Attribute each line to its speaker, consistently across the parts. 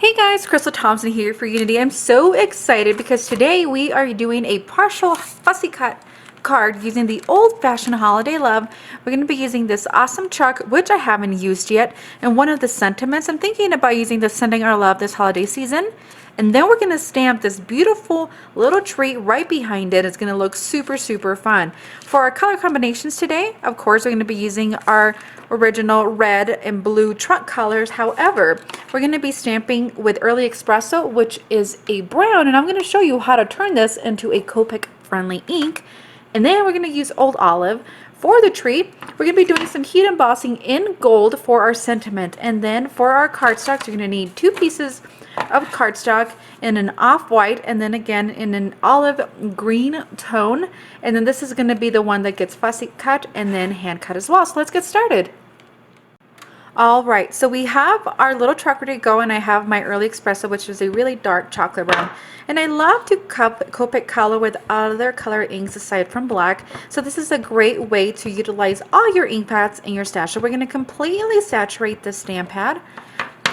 Speaker 1: Hey guys, Crystal Thompson here for Unity. I'm so excited because today we are doing a partial fussy cut card using the old-fashioned holiday love. We're going to be using this awesome chalk, which I haven't used yet, and one of the sentiments I'm thinking about using the sending our love this holiday season. And then we're going to stamp this beautiful little tree right behind it. It's going to look super fun. For our color combinations today, of course, we're going to be using our original red and blue trunk colors. However, we're going to be stamping with Early Espresso, which is a brown, and I'm going to show you how to turn this into a Copic friendly ink. And then we're going to use Old Olive for the tree. We're going to be doing some heat embossing in gold for our sentiment. And then for our cardstocks, you're going to need 2 pieces of cardstock in an off-white and then again in an olive green tone. And then this is going to be the one that gets fussy cut and then hand cut as well. So let's get started. All right, so we have our little truck ready to go, and I have my Early Espresso, which is a really dark chocolate brown. And I love to Copic color with other color inks aside from black. So this is a great way to utilize all your ink pads in your stash. So we're going to completely saturate the stamp pad,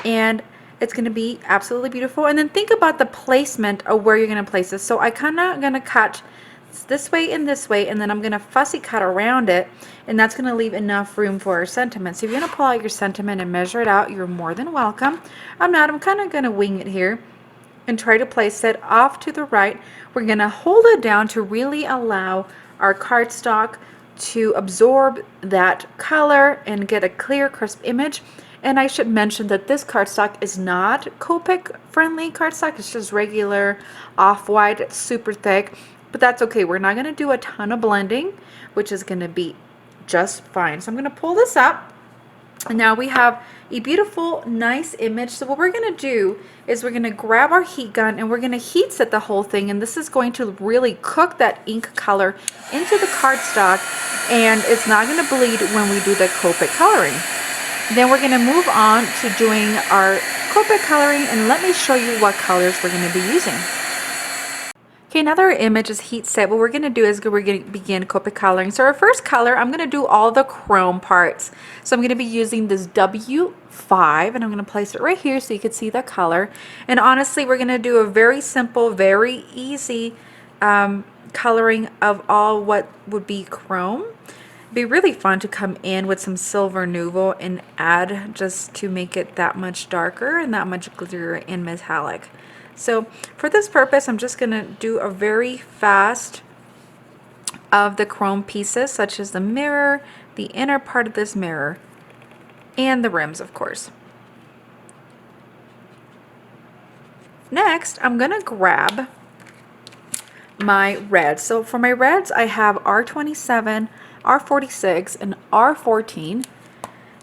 Speaker 1: and it's going to be absolutely beautiful. And then think about the placement of where you're going to place this. So I kind of going to cut this way, and then I'm going to fussy cut around it, and that's going to leave enough room for our sentiment. So if you're going to pull out your sentiment and measure it out, you're more than welcome. I'm kind of going to wing it here and try to place it off to the right. We're going to hold it down to really allow our cardstock to absorb that color and get a clear, crisp image. And I should mention that this cardstock is not Copic friendly cardstock. It's just regular off-white. It's super thick, but that's okay. We're not going to do a ton of blending, which is going to be just fine. So I'm going to pull this up, and now we have a beautiful, nice image. So what we're going to do is we're going to grab our heat gun and we're going to heat set the whole thing, and this is going to really cook that ink color into the cardstock, and it's not going to bleed when we do the Copic coloring. Then we're going to move on to doing our Copic coloring, and let me show you what colors we're going to be using. Okay, another image is heat set. What we're going to do is we're going to begin Copic coloring. So our first color, I'm going to do all the chrome parts. So I'm going to be using this W5, and I'm going to place it right here so you can see the color. And honestly, we're going to do a very simple, very easy coloring of all what would be chrome. It'd be really fun to come in with some silver nouveau and add just to make it that much darker and that much glitterier and metallic. So for this purpose, I'm just going to do a very fast of the chrome pieces, such as the mirror, the inner part of this mirror, and the rims, of course. Next, I'm going to grab my reds. So for my reds, I have R27, R46, and R14.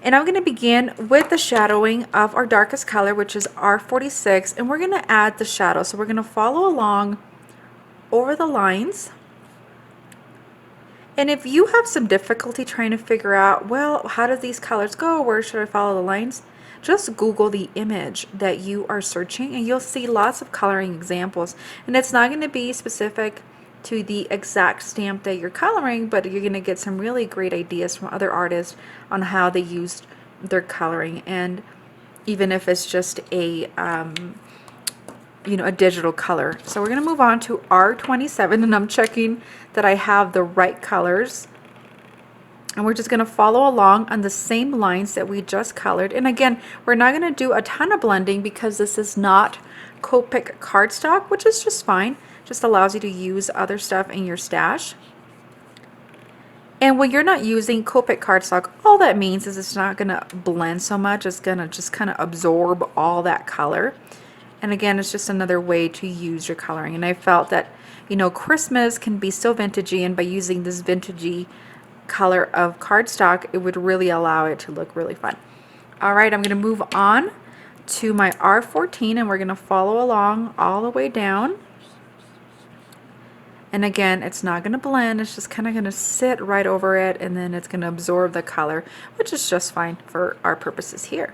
Speaker 1: And I'm going to begin with the shadowing of our darkest color, which is R46, and we're going to add the shadow. So we're going to follow along over the lines. And if you have some difficulty trying to figure out, well, how do these colors go? Where should I follow the lines? Just Google the image that you are searching, and you'll see lots of coloring examples. And it's not going to be specific to the exact stamp that you're coloring, but you're going to get some really great ideas from other artists on how they used their coloring, and even if it's just a a digital color. So we're going to move on to R27, and I'm checking that I have the right colors, and we're just going to follow along on the same lines that we just colored. And again, we're not going to do a ton of blending because this is not Copic cardstock, which is just fine. Just allows you to use other stuff in your stash. And when you're not using Copic cardstock, all that means is it's not going to blend so much. It's going to just kind of absorb all that color. And again, it's just another way to use your coloring. And I felt that, Christmas can be so vintagey, and by using this vintagey color of cardstock, it would really allow it to look really fun. All right, I'm going to move on to my R14, and we're going to follow along all the way down. And again, it's not going to blend, it's just kind of going to sit right over it, and then it's going to absorb the color, which is just fine for our purposes here.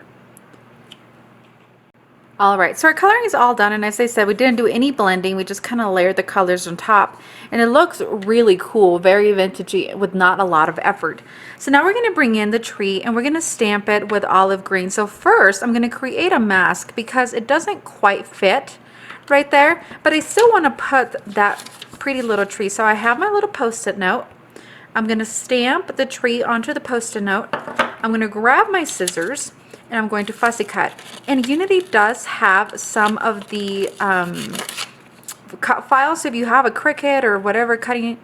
Speaker 1: All right, so our coloring is all done, and as I said, we didn't do any blending. We just kind of layered the colors on top, and it looks really cool, very vintagey, with not a lot of effort. So now we're going to bring in the tree, and we're going to stamp it with olive green. So first, I'm going to create a mask because it doesn't quite fit right there, but I still want to put that pretty little tree. So I have my little post-it note. I'm going to stamp the tree onto the post-it note. I'm going to grab my scissors, and I'm going to fussy cut. And Unity does have some of the cut files. So if you have a Cricut or whatever cutting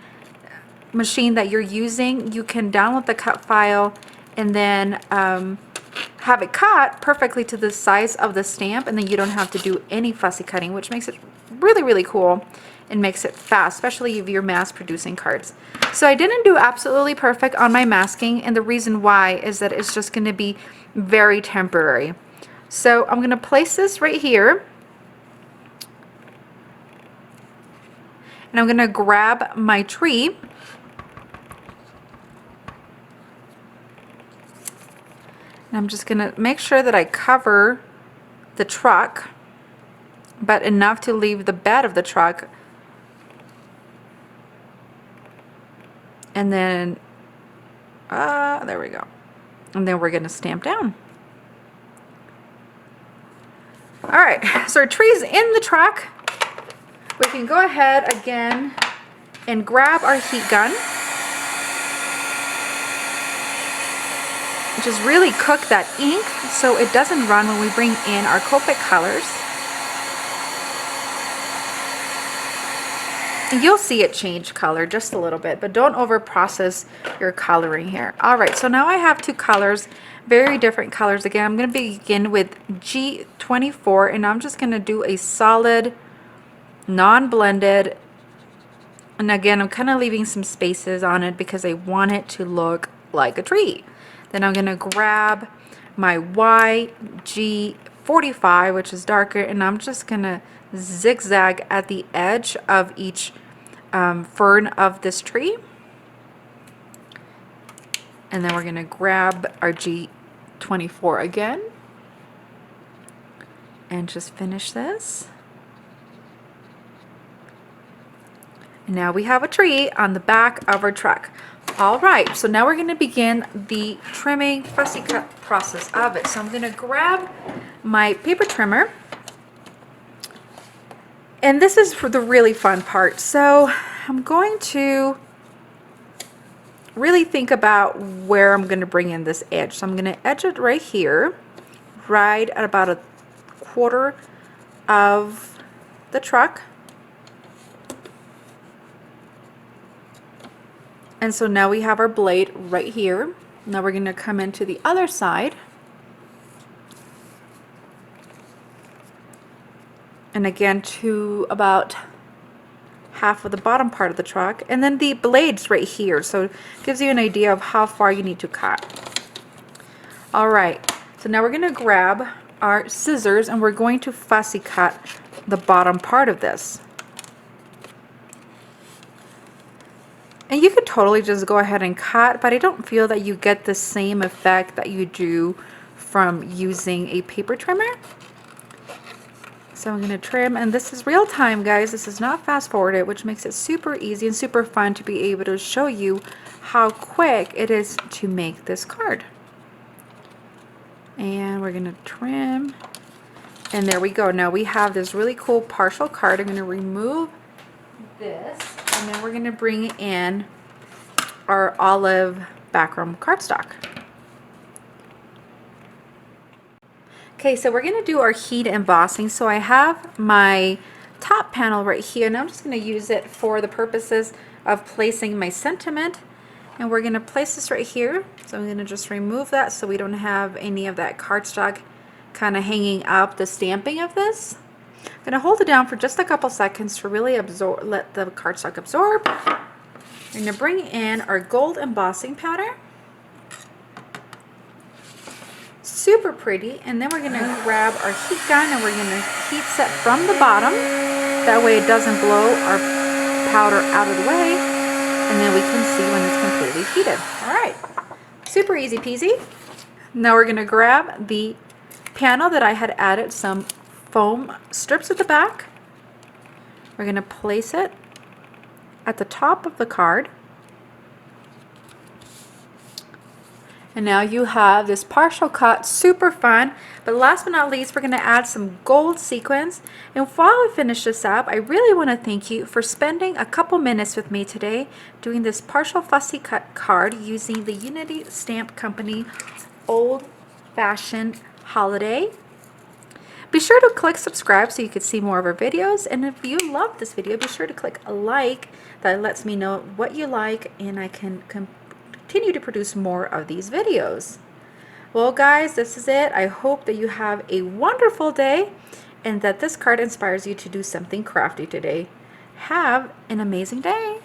Speaker 1: machine that you're using, you can download the cut file and then have it cut perfectly to the size of the stamp, and then you don't have to do any fussy cutting, which makes it really, really cool and makes it fast, especially if you're mass producing cards. So I didn't do absolutely perfect on my masking, and the reason why is that it's just going to be very temporary. So I'm going to place this right here, and I'm going to grab my tree, and I'm just going to make sure that I cover the truck, but enough to leave the bed of the truck. And then, there we go. And then we're going to stamp down. All right, so our tree's in the truck. We can go ahead again and grab our heat gun. Just really cook that ink so it doesn't run when we bring in our Copic colors. And you'll see it change color just a little bit, but don't over process your coloring here. All right, so now I have two colors, very different colors. Again, I'm going to begin with G24, and I'm just going to do a solid, non-blended. And again, I'm kind of leaving some spaces on it because I want it to look like a tree. Then I'm going to grab my YG45, which is darker, and I'm just going to zigzag at the edge of each fern of this tree. And then we're going to grab our G24 again and just finish this. And now we have a tree on the back of our truck. All right, so now we're going to begin the trimming fussy cut process of it. So I'm going to grab my paper trimmer. And this is for the really fun part. So I'm going to really think about where I'm going to bring in this edge. So I'm going to edge it right here, right at about a quarter of the truck. And so now we have our blade right here. Now we're going to come into the other side. And again to about half of the bottom part of the truck. And then the blade's right here. So it gives you an idea of how far you need to cut. All right. So now we're going to grab our scissors and we're going to fussy cut the bottom part of this. And you could totally just go ahead and cut, but I don't feel that you get the same effect that you do from using a paper trimmer. So I'm going to trim, and this is real time, guys. This is not fast forwarded, which makes it super easy and super fun to be able to show you how quick it is to make this card. And we're going to trim, and there we go. Now we have this really cool partial card. I'm going to remove this, and then we're going to bring in our olive background cardstock. Okay, so we're going to do our heat embossing. So I have my top panel right here, and I'm just going to use it for the purposes of placing my sentiment. And we're going to place this right here. So I'm going to just remove that so we don't have any of that cardstock kind of hanging up the stamping of this. I'm going to hold it down for just a couple seconds to really absorb, let the cardstock absorb. We're going to bring in our gold embossing powder. Super pretty. And then we're going to grab our heat gun and we're going to heat set from the bottom. That way it doesn't blow our powder out of the way. And then we can see when it's completely heated. All right. Super easy peasy. Now we're going to grab the panel that I had added some foam strips at the back. We're going to place it at the top of the card. And now you have this partial cut, super fun. But last but not least, we're going to add some gold sequins. And while I finish this up, I really want to thank you for spending a couple minutes with me today doing this partial fussy cut card using the Unity Stamp Company Old Fashioned Holiday. Be sure to click subscribe so you can see more of our videos. And if you love this video, be sure to click a like. That lets me know what you like, and I can continue to produce more of these videos. Well guys, this is it. I hope that you have a wonderful day and that this card inspires you to do something crafty today. Have an amazing day.